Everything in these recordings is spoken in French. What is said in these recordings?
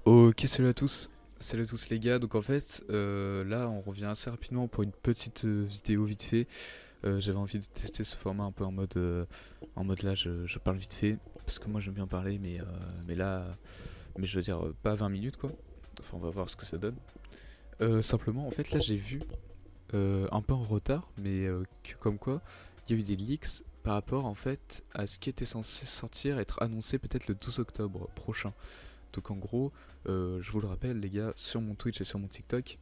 Ok, salut à tous les gars. Donc en fait, là on revient assez rapidement pour une petite vidéo vite fait. J'avais envie de tester ce format un peu en mode là je parle vite fait parce que moi j'aime bien parler, mais là, mais je veux dire pas 20 minutes quoi. Enfin on va voir ce que ça donne. Simplement en fait là j'ai vu un peu en retard, mais que comme quoi il y a eu des leaks par rapport en fait à ce qui était censé sortir, être annoncé peut-être le 12 octobre prochain. Donc en gros, je vous le rappelle les gars, sur mon Twitch et sur mon TikTok,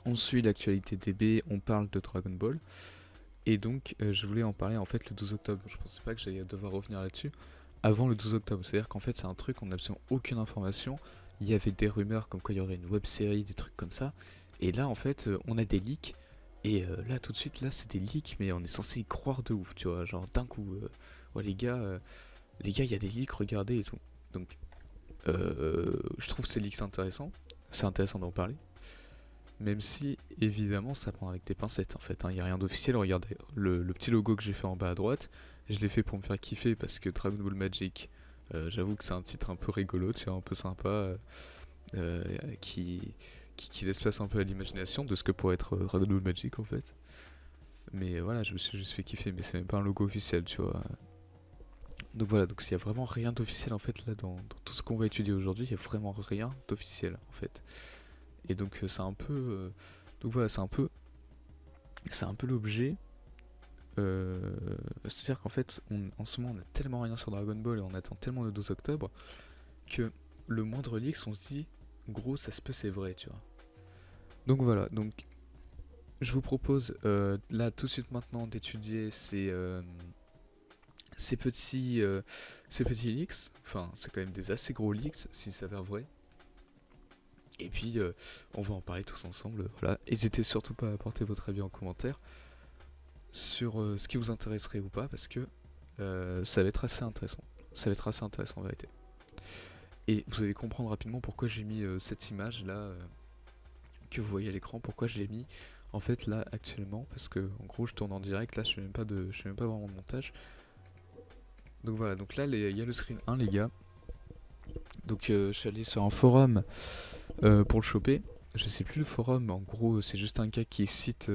on suit l'actualité DB, on parle de Dragon Ball. Et donc je voulais en parler en fait le 12 octobre. Je pensais pas que j'allais devoir revenir là-dessus avant le 12 octobre. C'est-à-dire qu'en fait c'est un truc, on n'a absolument aucune information. Il y avait des rumeurs comme quoi il y aurait une web série, des trucs comme ça. Et là en fait on a des leaks. Et là tout de suite là c'est des leaks, mais on est censé y croire de ouf, tu vois. Genre d'un coup, ouais les gars il y a des leaks, regardez et tout. Donc je trouve ces leaks intéressants. C'est intéressant d'en parler. Même si, évidemment, ça prend avec des pincettes en fait. Il n'y a rien d'officiel. Regardez, le petit logo que j'ai fait en bas à droite, je l'ai fait pour me faire kiffer parce que Dragon Ball Magic, j'avoue que c'est un titre un peu rigolo, tu vois, un peu sympa, euh, qui, qui laisse place un peu à l'imagination de ce que pourrait être Dragon Ball Magic en fait. Mais voilà, je me suis juste fait kiffer, mais c'est même pas un logo officiel, tu vois. Donc voilà, donc il y a vraiment rien d'officiel en fait là dans tout ce qu'on va étudier aujourd'hui, il y a vraiment rien d'officiel en fait. Et donc c'est un peu, donc voilà, c'est un peu l'objet. C'est-à-dire qu'en fait, en ce moment, on a tellement rien sur Dragon Ball et on attend tellement le 12 octobre que le moindre leak, on se dit, gros, ça se peut, c'est vrai, tu vois. Donc voilà, donc je vous propose là tout de suite maintenant d'étudier ces petits, euh, ces petits leaks. Enfin, c'est quand même des assez gros leaks s'ils s'avèrent vrais. Et puis, on va en parler tous ensemble. Voilà, n'hésitez surtout pas à apporter votre avis en commentaire sur ce qui vous intéresserait ou pas, parce que ça va être assez intéressant. Ça va être assez intéressant en vérité. Et vous allez comprendre rapidement pourquoi j'ai mis cette image là que vous voyez à l'écran, pourquoi je l'ai mis en fait là actuellement, parce que en gros je tourne en direct, là je fais même pas vraiment de montage. Donc voilà, donc là il y a le screen 1 les gars. Donc je suis allé sur un forum pour le choper. Je sais plus le forum, mais en gros c'est juste un gars qui cite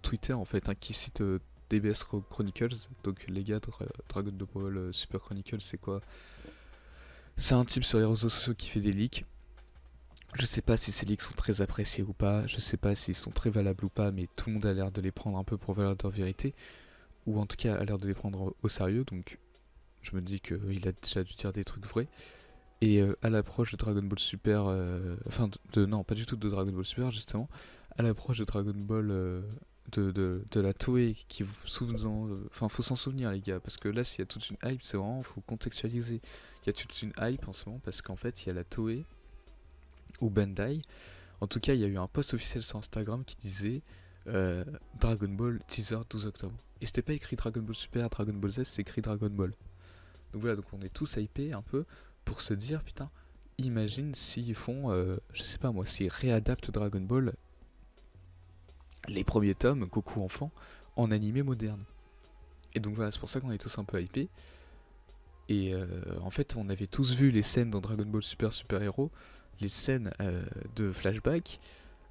Twitter en fait, hein, qui cite DBS Chronicles. Donc les gars, Dragon Ball Super Chronicles, c'est quoi? C'est un type sur les réseaux sociaux qui fait des leaks. Je sais pas si ces leaks sont très appréciés ou pas, je sais pas s'ils sont très valables ou pas, mais tout le monde a l'air de les prendre un peu pour valeur de vérité, ou en tout cas a l'air de les prendre au sérieux, donc je me dis qu'il a déjà dû dire des trucs vrais. Et à l'approche de Dragon Ball Super, enfin non, pas du tout de Dragon Ball Super justement, à l'approche de Dragon Ball de la Toei, qui vous souvenant, enfin faut s'en souvenir les gars, parce que là s'il y a toute une hype, c'est vraiment, faut contextualiser. Il y a toute une hype en ce moment parce qu'en fait il y a la Toei ou Bandai. En tout cas il y a eu un post officiel sur Instagram qui disait euh, Dragon Ball teaser 12 octobre. Et c'était pas écrit Dragon Ball Super, Dragon Ball Z, c'est écrit Dragon Ball. Donc voilà, donc on est tous hypés un peu pour se dire, putain, imagine s'ils font, je sais pas moi, s'ils réadaptent Dragon Ball, les premiers tomes, Goku enfant, en animé moderne. Et donc voilà, c'est pour ça qu'on est tous un peu hypés. Et en fait, on avait tous vu les scènes dans Dragon Ball Super Super Hero, les scènes de flashback.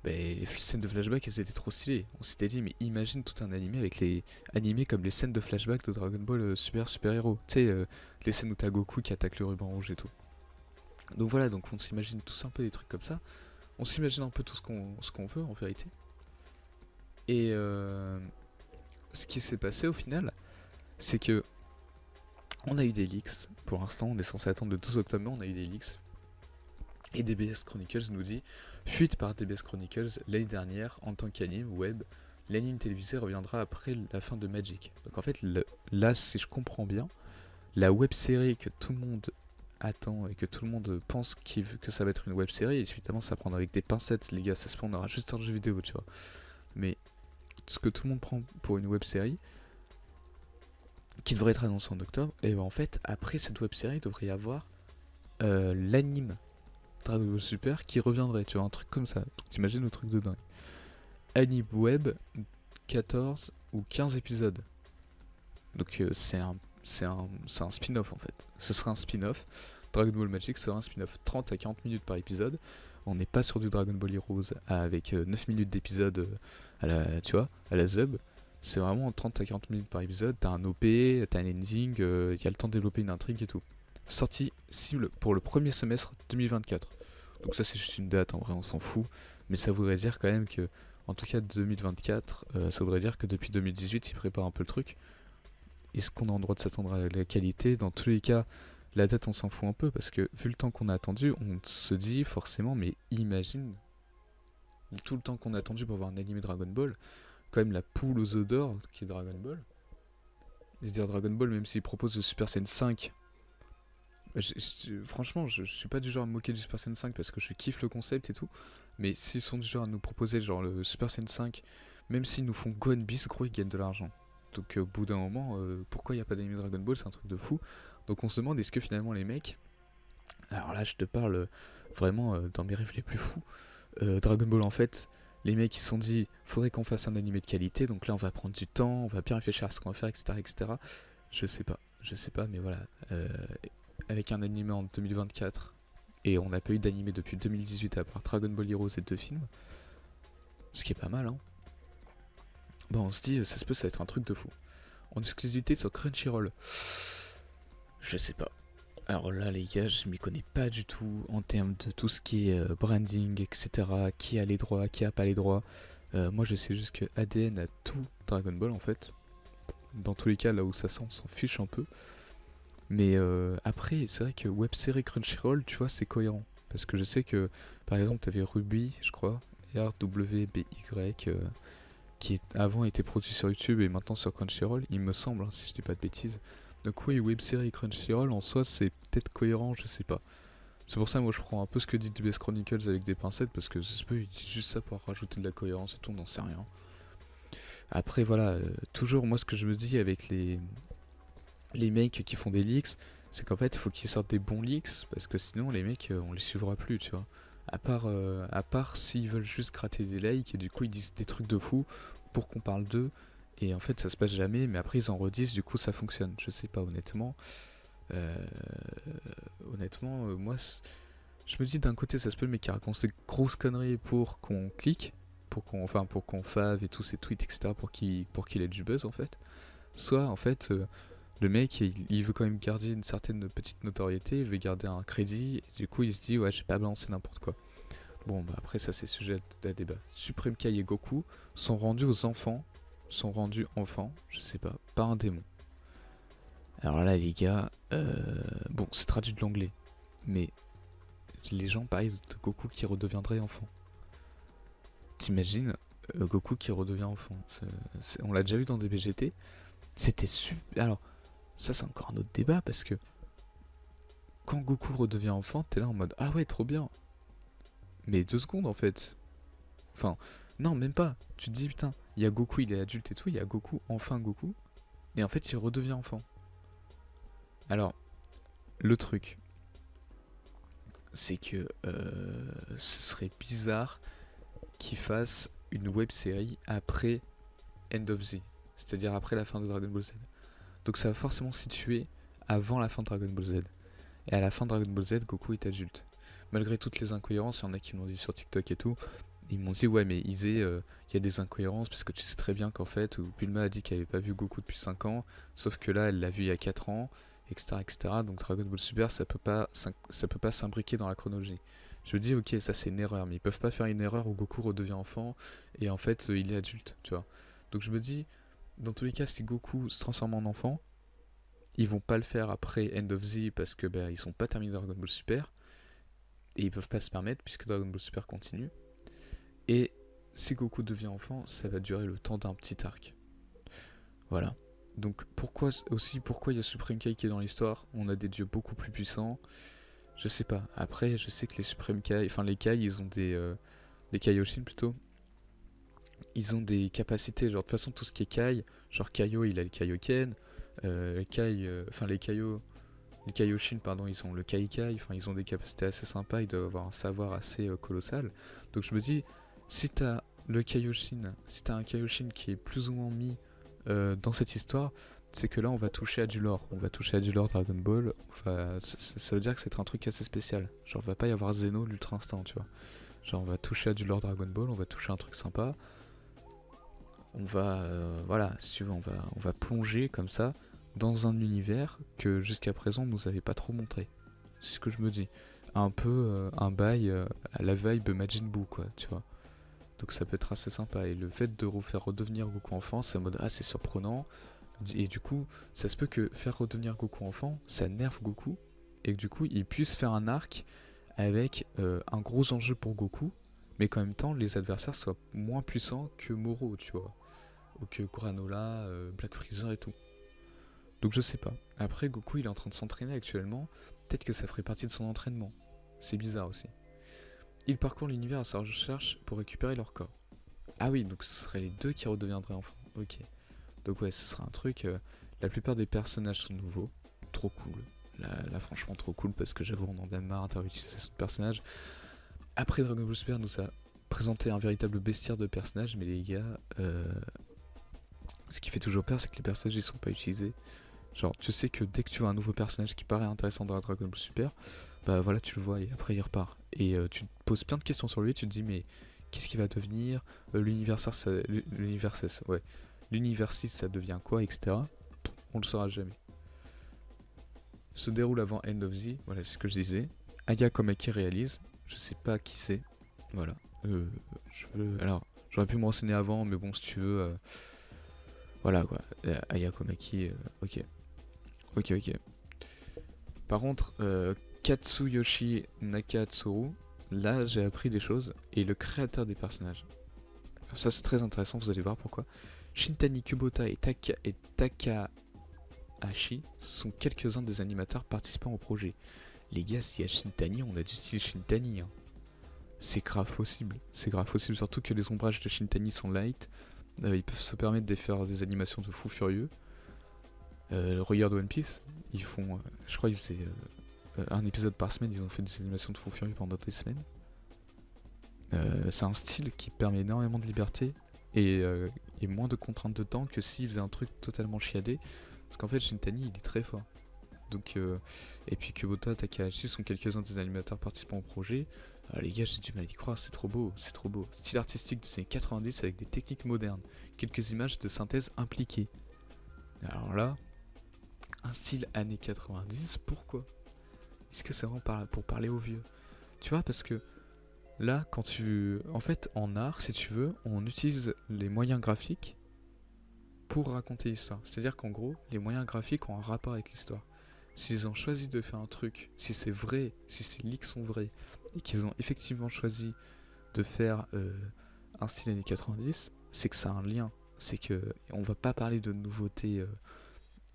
Bah, les scènes de flashback, elles étaient trop stylées. On s'était dit, mais imagine tout un animé avec les animés comme les scènes de flashback de Dragon Ball Super Super Hero. Tu sais, les scènes où t'as Goku qui attaque le ruban rouge et tout. Donc voilà, donc on s'imagine tous un peu des trucs comme ça. On s'imagine un peu tout ce qu'on veut en vérité. Et ce qui s'est passé au final, c'est que on a eu des leaks. Pour l'instant, on est censé attendre le 12 octobre, mais on a eu des leaks. Et DBS Chronicles nous dit fuite par DBS Chronicles l'année dernière en tant qu'anime web. L'anime télévisé reviendra après la fin de Magic. Donc en fait, là, si je comprends bien, la web série que tout le monde attend et que tout le monde pense que ça va être une web série, et évidemment ça prendra avec des pincettes, les gars, ça se peut, on aura juste un jeu vidéo, tu vois. Mais ce que tout le monde prend pour une web série, qui devrait être annoncée en octobre, et ben en fait, après cette web série, il devrait y avoir l'anime Dragon Ball Super qui reviendrait, tu vois, un truc comme ça. Donc t'imagines le truc de dingue. Anime web, 14 ou 15 épisodes. Donc c'est un spin-off en fait. Ce sera un spin-off. Dragon Ball Magic sera un spin-off 30 à 40 minutes par épisode. On n'est pas sur du Dragon Ball Heroes avec 9 minutes d'épisode à la, tu vois, à la Zub. C'est vraiment 30 à 40 minutes par épisode. T'as un OP, t'as un ending, il y a le temps de développer une intrigue et tout. Sortie cible pour le premier semestre 2024. Donc ça c'est juste une date, en vrai on s'en fout. Mais ça voudrait dire quand même que, en tout cas 2024, ça voudrait dire que depuis 2018 ils préparent un peu le truc. Est-ce qu'on a le droit de s'attendre à la qualité? Dans tous les cas, la date on s'en fout un peu parce que vu le temps qu'on a attendu, on se dit forcément mais imagine tout le temps qu'on a attendu pour voir un animé Dragon Ball, quand même la poule aux œufs d'or qui est Dragon Ball. Je veux dire Dragon Ball même s'il propose le Super Saiyan 5, franchement je suis pas du genre à me moquer du Super Saiyan 5 parce que je kiffe le concept et tout, mais s'ils sont du genre à nous proposer genre le Super Saiyan 5, même s'ils nous font Gohan Beast, gros ils gagnent de l'argent. Donc au bout d'un moment, pourquoi il n'y a pas d'anime Dragon Ball, c'est un truc de fou. Donc on se demande est-ce que finalement les mecs, alors là je te parle vraiment dans mes rêves les plus fous, Dragon Ball en fait, les mecs ils se sont dit faudrait qu'on fasse un animé de qualité, donc là on va prendre du temps, on va bien réfléchir à ce qu'on va faire, etc. etc. Je sais pas, mais voilà, avec un animé en 2024, et on n'a pas eu d'animé depuis 2018 à part Dragon Ball Heroes et 2 films, ce qui est pas mal hein. Bon on se dit ça se peut ça va être un truc de fou. En exclusivité sur Crunchyroll. Je sais pas. Alors là les gars, je m'y connais pas du tout en termes de tout ce qui est branding, etc. Qui a les droits, qui a pas les droits. Moi je sais juste que ADN a tout Dragon Ball en fait. Dans tous les cas là où ça sent, on s'en fiche un peu. Mais après c'est vrai que web série Crunchyroll, tu vois, c'est cohérent. Parce que je sais que par exemple t'avais Ruby, je crois, RWBY, qui avant était produit sur YouTube et maintenant sur Crunchyroll, il me semble, hein, si je dis pas de bêtises. Donc oui, web série Crunchyroll en soi c'est peut-être cohérent, je sais pas. C'est pour ça moi je prends un peu ce que dit The Best Chronicles avec des pincettes parce que ça se peut il dit juste ça pour rajouter de la cohérence et tout, on n'en sait rien. Après voilà, toujours moi ce que je me dis avec les mecs qui font des leaks, c'est qu'en fait il faut qu'ils sortent des bons leaks parce que sinon les mecs on les suivra plus, tu vois. À part s'ils veulent juste gratter des likes et du coup ils disent des trucs de fou pour qu'on parle d'eux. Et en fait ça se passe jamais, mais après ils en redisent, du coup ça fonctionne. Je sais pas honnêtement. Euh, moi je me dis d'un côté ça se peut le mec qui raconte des grosses conneries pour qu'on clique, pour qu'on fave et tous ces tweets etc. pour qu'il ait du buzz en fait. Soit en fait le mec il veut quand même garder une certaine petite notoriété, il veut garder un crédit, et du coup il se dit ouais j'ai pas balancé n'importe quoi. Bon bah après ça c'est sujet à débat. Supreme Kai et Goku sont rendus aux enfants, je sais pas, par un démon. Alors là les gars, bon c'est traduit de l'anglais, mais les gens parlent de Goku qui redeviendrait enfant. T'imagines Goku qui redevient enfant, on l'a déjà vu dans des BGT, c'était super. Alors ça c'est encore un autre débat parce que quand Goku redevient enfant, t'es là en mode ah ouais trop bien. Mais 2 secondes en fait. Enfin, non même pas. Tu te dis putain, il y a Goku, il est adulte et tout, il y a Goku, enfin Goku. Et en fait il redevient enfant. Alors, le truc, c'est que ce serait bizarre qu'ils fassent une web série après End of Z. C'est-à-dire après la fin de Dragon Ball Z. Donc ça va forcément se situer avant la fin de Dragon Ball Z. Et à la fin de Dragon Ball Z, Goku est adulte. Malgré toutes les incohérences, il y en a qui m'ont dit sur TikTok et tout, ils m'ont dit ouais mais Isée, il y a des incohérences parce que tu sais très bien qu'en fait, Bulma a dit qu'elle avait pas vu Goku depuis 5 ans, sauf que là elle l'a vu il y a 4 ans, etc. etc. Donc Dragon Ball Super ça peut pas s'imbriquer dans la chronologie. Je me dis ok ça c'est une erreur, mais ils peuvent pas faire une erreur où Goku redevient enfant et en fait il est adulte, tu vois. Donc je me dis, dans tous les cas si Goku se transforme en enfant, ils vont pas le faire après End of Z parce que ils sont pas terminés Dragon Ball Super et ils peuvent pas se permettre puisque Dragon Ball Super continue. Et si Goku devient enfant, ça va durer le temps d'un petit arc. Voilà. Donc pourquoi il y a Supreme Kai qui est dans l'histoire? On a des dieux beaucoup plus puissants. Je sais pas. Après, je sais que les Supreme Kai, enfin les Kai, ils ont des Kaioshin plutôt. Ils ont des capacités, genre de toute façon tout ce qui est Kai, genre Kaio il a le Kaioken, les Kaioshin pardon, ils ont le Kaikai, enfin ils ont des capacités assez sympas, ils doivent avoir un savoir assez colossal. Donc je me dis, si t'as un Kaioshin qui est plus ou moins mis dans cette histoire, c'est que là on va toucher à du lore. On va toucher à du lore Dragon Ball. Ça veut dire que c'est un truc assez spécial. Genre, va pas y avoir Zeno l'Ultra Instinct, tu vois. Genre, on va toucher à du lore Dragon Ball, on va toucher à un truc sympa. On va, voilà, si tu veux, on va plonger comme ça dans un univers que jusqu'à présent on nous avait pas trop montré. C'est ce que je me dis. Un peu un bail à la vibe Majin Buu, quoi, tu vois. Donc ça peut être assez sympa. Et le fait de faire redevenir Goku enfant, c'est en mode ah, c'est surprenant. Et du coup, ça se peut que faire redevenir Goku enfant, ça nerve Goku. Et que du coup, il puisse faire un arc avec un gros enjeu pour Goku. Mais qu'en même temps, les adversaires soient moins puissants que Moro, tu vois. Ou que Granola, Black Freezer et tout. Donc je sais pas. Après, Goku, il est en train de s'entraîner actuellement. Peut-être que ça ferait partie de son entraînement. C'est bizarre aussi. Il parcourt l'univers à sa recherche pour récupérer leur corps. Ah oui, donc ce seraient les deux qui redeviendraient enfants. Ok. Donc ouais, ce serait un truc... la plupart des personnages sont nouveaux. Trop cool. Là, franchement, trop cool parce que j'avoue, on en a marre d'avoir utilisé ce personnage. Après, Dragon Ball Super nous a présenté un véritable bestiaire de personnages, mais les gars... ce qui fait toujours peur, c'est que les personnages ils sont pas utilisés. Genre, tu sais que dès que tu vois un nouveau personnage qui paraît intéressant dans Dragon Ball Super, bah voilà, tu le vois et après il repart. Et tu te poses plein de questions sur lui, tu te dis mais qu'est-ce qu'il va devenir, l'univers 6, ouais. L'univers 6 ça devient quoi, etc. On le saura jamais. Se déroule avant End of Z, voilà c'est ce que je disais. Aya Komaki réalise, je sais pas qui c'est, voilà. Alors, j'aurais pu me renseigner avant, mais bon si tu veux, voilà quoi. Aya Komaki, ok. Ok. Par contre, Katsuyoshi Nakatsuru, là j'ai appris des choses, et le créateur des personnages. Ça c'est très intéressant, vous allez voir pourquoi. Shintani Kubota et Takahashi sont quelques-uns des animateurs participants au projet. Les gars, s'il y a Shintani, on a du style Shintani. Hein. C'est grave possible, surtout que les ombrages de Shintani sont light. Ils peuvent se permettre de faire des animations de fou furieux. Regarde One Piece, ils font, je crois qu'ils faisaient un épisode par semaine, ils ont fait des animations de fou furieux pendant des semaines. C'est un style qui permet énormément de liberté et moins de contraintes de temps que s'ils faisaient un truc totalement chiadé. Parce qu'en fait, Shintani, il est très fort. Donc, et puis Kubota, Takahashi sont quelques-uns des animateurs participants au projet. Les gars, j'ai du mal à y croire, c'est trop beau. Style artistique des années 90 avec des techniques modernes. Quelques images de synthèse impliquées. Alors là, un style années 90, pourquoi? Est-ce que c'est vraiment pour parler aux vieux? Tu vois, parce que là, quand tu... En fait, en art, si tu veux, on utilise les moyens graphiques pour raconter l'histoire. C'est-à-dire qu'en gros, les moyens graphiques ont un rapport avec l'histoire. S'ils ont choisi de faire un truc, si c'est vrai, si ces leaks sont vrais, et qu'ils ont effectivement choisi de faire un style années 90, c'est que ça a un lien. C'est que on va pas parler de nouveautés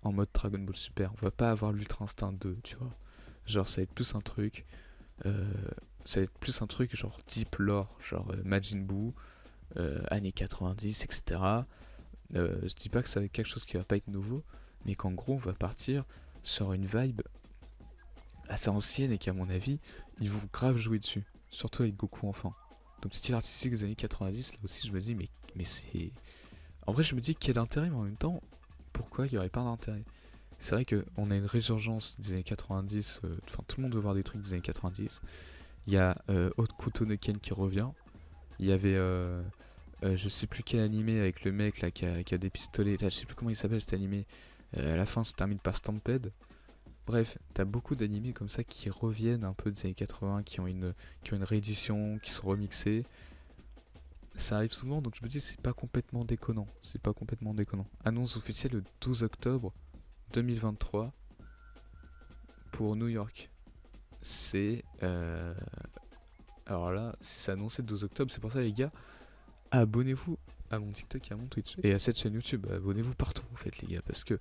en mode Dragon Ball Super. On va pas avoir l'Ultra Instinct 2, tu vois. Genre ça va être plus un truc genre deep lore, genre Majin Buu, années 90, etc. Je dis pas que ça va être quelque chose qui va pas être nouveau, mais qu'en gros on va partir sur une vibe assez ancienne et qu'à mon avis ils vont grave jouer dessus, surtout avec Goku enfant. Donc style artistique des années 90, là aussi je me dis mais c'est... En vrai je me dis quel intérêt, mais en même temps pourquoi il n'y aurait pas d'intérêt? C'est vrai qu'on a une résurgence des années 90, enfin tout le monde veut voir des trucs des années 90. Il y a Hokuto no Ken qui revient. Il y avait je sais plus quel animé avec le mec là qui a des pistolets. Là, je sais plus comment il s'appelle cet animé. À la fin, ça se termine par Stampede. Bref, t'as beaucoup d'animés comme ça qui reviennent un peu des années 80, qui ont une réédition, qui sont remixés. Ça arrive souvent, donc je me dis c'est pas complètement déconnant. Annonce officielle le 12 octobre 2023 pour New York. C'est alors là, si c'est annoncé le 12 octobre, c'est pour ça les gars, abonnez-vous à mon TikTok et à mon Twitch et à cette chaîne YouTube. Abonnez-vous partout en fait les gars, parce que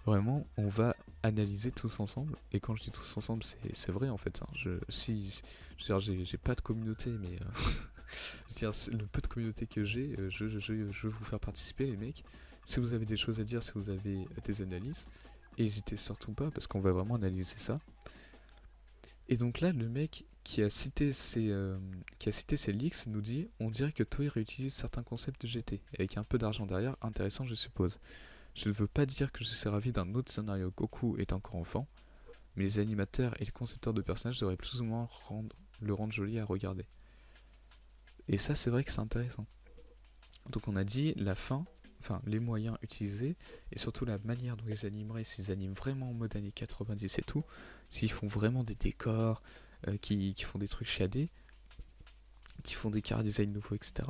vraiment on va analyser tous ensemble. Et quand je dis tous ensemble, c'est vrai en fait. Hein. Je veux dire, j'ai pas de communauté, mais je veux dire, le peu de communauté que j'ai, je veux vous faire participer les mecs. Si vous avez des choses à dire, si vous avez des analyses, n'hésitez surtout pas parce qu'on va vraiment analyser ça. Et donc là, le mec qui a cité ces leaks nous dit: on dirait que Toei réutilise certains concepts de GT, avec un peu d'argent derrière, intéressant je suppose. Je ne veux pas dire que je suis ravi d'un autre scénario Goku est encore enfant, mais les animateurs et les concepteurs de personnages devraient plus ou moins le rendre joli à regarder. Et ça, c'est vrai que c'est intéressant. Donc on a dit la fin, enfin les moyens utilisés, et surtout la manière dont ils animeraient, s'ils animent vraiment en mode années 90 et tout, s'ils font vraiment des décors, qui font des trucs shadés, qui font des chara-design nouveaux, etc.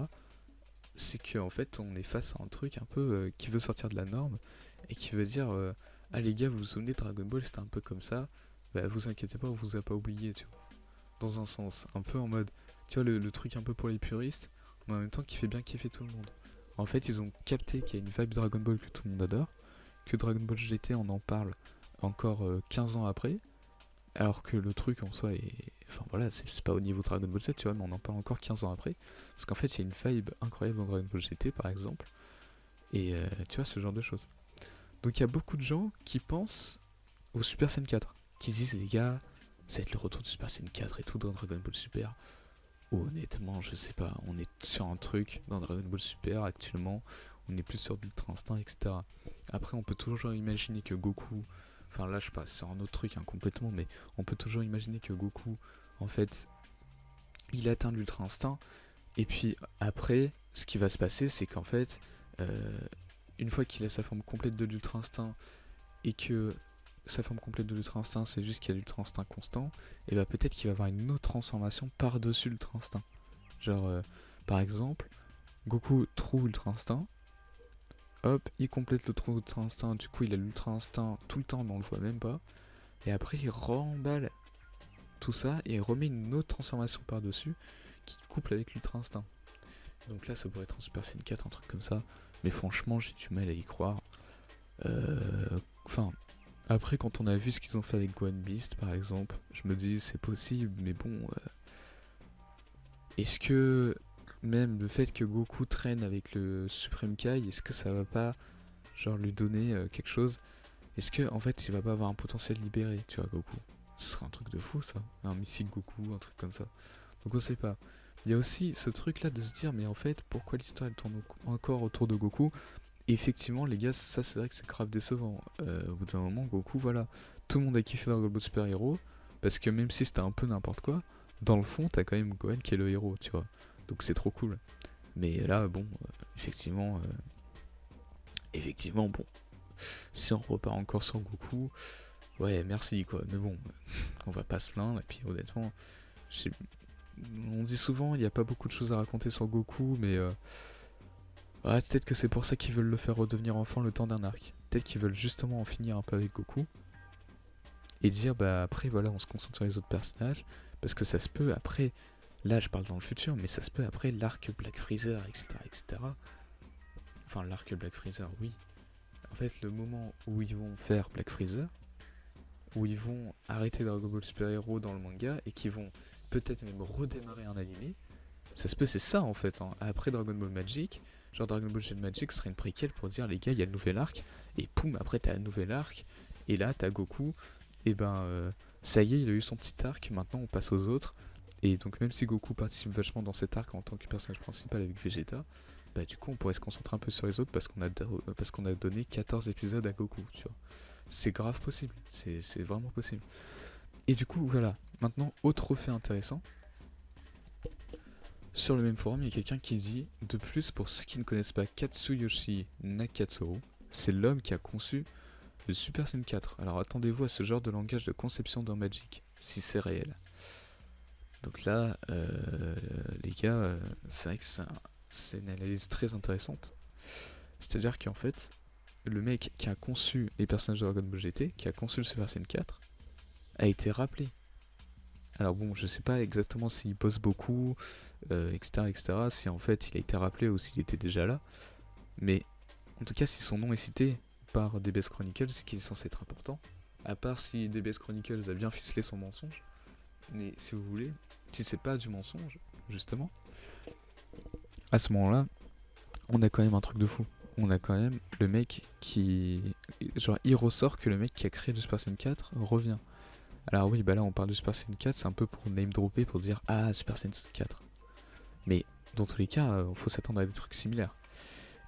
C'est qu'en fait on est face à un truc un peu qui veut sortir de la norme, et qui veut dire ah les gars, vous vous souvenez, Dragon Ball c'était un peu comme ça, bah vous inquiétez pas, on vous a pas oublié, tu vois. Dans un sens, un peu en mode, tu vois, le truc un peu pour les puristes, mais en même temps qui fait bien kiffer tout le monde. En fait, ils ont capté qu'il y a une vibe Dragon Ball que tout le monde adore, que Dragon Ball GT, on en parle encore 15 ans après, alors que le truc en soi est... Enfin voilà, c'est pas au niveau Dragon Ball Z, tu vois, mais on en parle encore 15 ans après, parce qu'en fait, il y a une vibe incroyable dans Dragon Ball GT, par exemple, et tu vois, ce genre de choses. Donc il y a beaucoup de gens qui pensent au Super Saiyan 4, qui disent, les gars, ça va être le retour du Super Saiyan 4 et tout dans Dragon Ball Super. Honnêtement, je sais pas, on est sur un truc dans Dragon Ball Super actuellement, on est plus sur d'Ultra Instinct, etc. Après, on peut toujours imaginer que Goku, enfin là, je sais pas, c'est un autre truc complètement, mais on peut toujours imaginer que Goku, en fait, il atteint l'Ultra Instinct, et puis après, ce qui va se passer, c'est qu'en fait, une fois qu'il a sa forme complète de l'Ultra Instinct, et que sa forme complète de l'Ultra Instinct, c'est juste qu'il y a l'Ultra Instinct constant, et bah peut-être qu'il va avoir une autre transformation par-dessus l'Ultra Instinct. Genre, par exemple, Goku True Ultra Instinct, hop, il complète le True Ultra Instinct, du coup il a l'Ultra Instinct tout le temps, mais on le voit même pas, et après il remballe tout ça, et il remet une autre transformation par-dessus, qui couple avec l'Ultra Instinct. Donc là ça pourrait être en Super Saiyan 4, un truc comme ça, mais franchement j'ai du mal à y croire. Enfin, après, quand on a vu ce qu'ils ont fait avec Gohan Beast, par exemple, je me dis c'est possible, mais bon, est-ce que même le fait que Goku traîne avec le Supreme Kai, est-ce que ça va pas genre lui donner quelque chose? Est-ce que en fait il va pas avoir un potentiel libéré, tu vois, Goku? Ce serait un truc de fou ça, un missile Goku, un truc comme ça. Donc on sait pas. Il y a aussi ce truc là de se dire mais en fait pourquoi l'histoire elle tourne encore autour de Goku? Et effectivement les gars, ça c'est vrai que c'est grave décevant. Au bout d'un moment Goku, voilà, tout le monde a kiffé Dragon Ball Super Hero, parce que même si c'était un peu n'importe quoi, dans le fond t'as quand même Gohan qui est le héros, tu vois. Donc c'est trop cool. Mais là bon, effectivement bon, si on repart encore sur Goku, ouais merci quoi. Mais bon, on va pas se plaindre, et puis honnêtement, on dit souvent il n'y a pas beaucoup de choses à raconter sur Goku, mais ouais, peut-être que c'est pour ça qu'ils veulent le faire redevenir enfant le temps d'un arc. Peut-être qu'ils veulent justement en finir un peu avec Goku, et dire bah après voilà on se concentre sur les autres personnages, parce que ça se peut après, là je parle dans le futur, mais ça se peut après l'arc Black Freezer, etc. Enfin l'arc Black Freezer, oui. En fait le moment où ils vont faire Black Freezer, où ils vont arrêter Dragon Ball Super Hero dans le manga, et qu'ils vont peut-être même redémarrer un animé, ça se peut c'est ça en fait, hein. Après Dragon Ball Magic, genre Dragon Ball Z Magic serait une préquelle pour dire les gars il y a le nouvel arc, et poum après t'as le nouvel arc, et là t'as Goku, et ben ça y est il a eu son petit arc, maintenant on passe aux autres, et donc même si Goku participe vachement dans cet arc en tant que personnage principal avec Vegeta, bah du coup on pourrait se concentrer un peu sur les autres parce qu'on a donné 14 épisodes à Goku, tu vois. C'est grave possible, c'est vraiment possible. Et du coup voilà, maintenant autre fait intéressant. Sur le même forum, il y a quelqu'un qui dit de plus, pour ceux qui ne connaissent pas Katsuyoshi Nakatsuru, c'est l'homme qui a conçu le Super Saiyan 4. Alors attendez-vous à ce genre de langage de conception dans Magic, si c'est réel. Donc là, les gars, c'est vrai que c'est une analyse très intéressante. C'est-à-dire qu'en fait, le mec qui a conçu les personnages de Dragon Ball GT, qui a conçu le Super Saiyan 4, a été rappelé. Alors bon, je sais pas exactement s'il bosse beaucoup, etc., si en fait il a été rappelé ou s'il était déjà là, mais en tout cas si son nom est cité par DBS Chronicles, c'est qu'il est censé être important, à part si DBS Chronicles a bien ficelé son mensonge, mais si vous voulez, si c'est pas du mensonge, justement, à ce moment-là, on a quand même un truc de fou. On a quand même le mec qui... Genre il ressort que le mec qui a créé le Super Saiyan 4 revient. Alors oui, bah là on parle de Super Saiyan 4, c'est un peu pour name dropper, pour dire ah Super Saiyan 4. Mais dans tous les cas, faut s'attendre à des trucs similaires.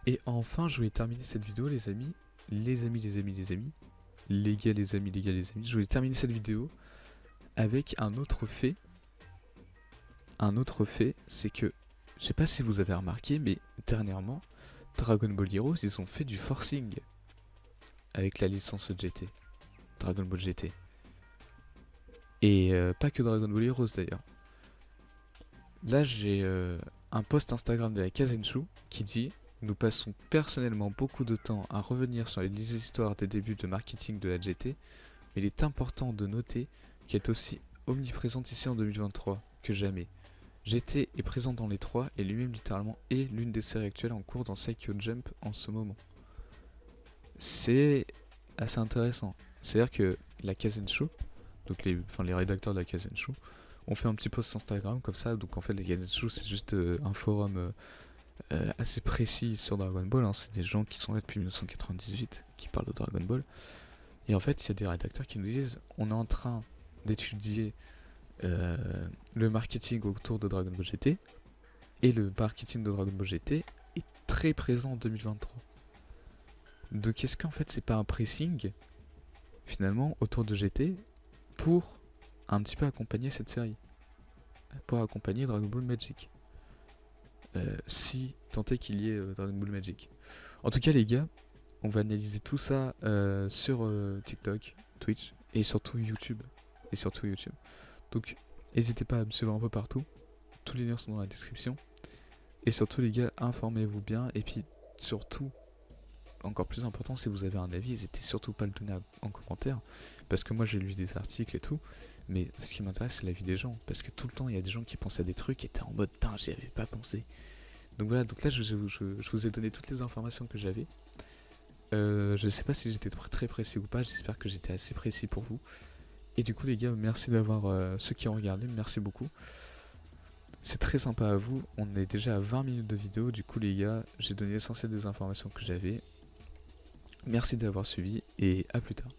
Et enfin, je voulais terminer cette vidéo les amis, les amis, les gars, les amis, je voulais terminer cette vidéo avec un autre fait. C'est que, je sais pas si vous avez remarqué, mais dernièrement, Dragon Ball Heroes, ils ont fait du forcing avec la licence GT, Dragon Ball GT. Et pas que Dragon Ball Heroes d'ailleurs. Là, j'ai un post Instagram de la Kazenshu qui dit: nous passons personnellement beaucoup de temps à revenir sur les histoires des débuts de marketing de la GT, mais il est important de noter qu'elle est aussi omniprésente ici en 2023 que jamais. GT est présent dans les trois et lui-même littéralement est l'une des séries actuelles en cours dans Saikyo Jump en ce moment. C'est assez intéressant. C'est-à-dire que la Kazenshu, donc les rédacteurs de la Kazenshu, ont fait un petit post Instagram comme ça. Donc en fait, la Kazenshu, c'est juste un forum assez précis sur Dragon Ball. Hein. C'est des gens qui sont là depuis 1998 qui parlent de Dragon Ball. Et en fait, il y a des rédacteurs qui nous disent: on est en train d'étudier le marketing autour de Dragon Ball GT, et le marketing de Dragon Ball GT est très présent en 2023. Donc est-ce qu'en fait c'est pas un pressing finalement autour de GT pour un petit peu accompagner cette série, pour accompagner Dragon Ball Magic, si tant est qu'il y ait Dragon Ball Magic. En tout cas les gars, on va analyser tout ça sur TikTok, Twitch et surtout YouTube. Donc n'hésitez pas à me suivre un peu partout. Tous les liens sont dans la description. Et surtout les gars, informez-vous bien. Et puis surtout, encore plus important, si vous avez un avis, n'hésitez surtout pas à le donner en commentaire. Parce que moi j'ai lu des articles et tout. Mais ce qui m'intéresse c'est l'avis des gens. Parce que tout le temps il y a des gens qui pensent à des trucs et t'es en mode putain j'y avais pas pensé. Donc voilà, donc là je vous ai donné toutes les informations que j'avais. Je sais pas si j'étais très précis ou pas. J'espère que j'étais assez précis pour vous. Et du coup les gars, merci d'avoir ceux qui ont regardé, merci beaucoup. C'est très sympa à vous, on est déjà à 20 minutes de vidéo, du coup les gars, j'ai donné l'essentiel des informations que j'avais. Merci d'avoir suivi et à plus tard.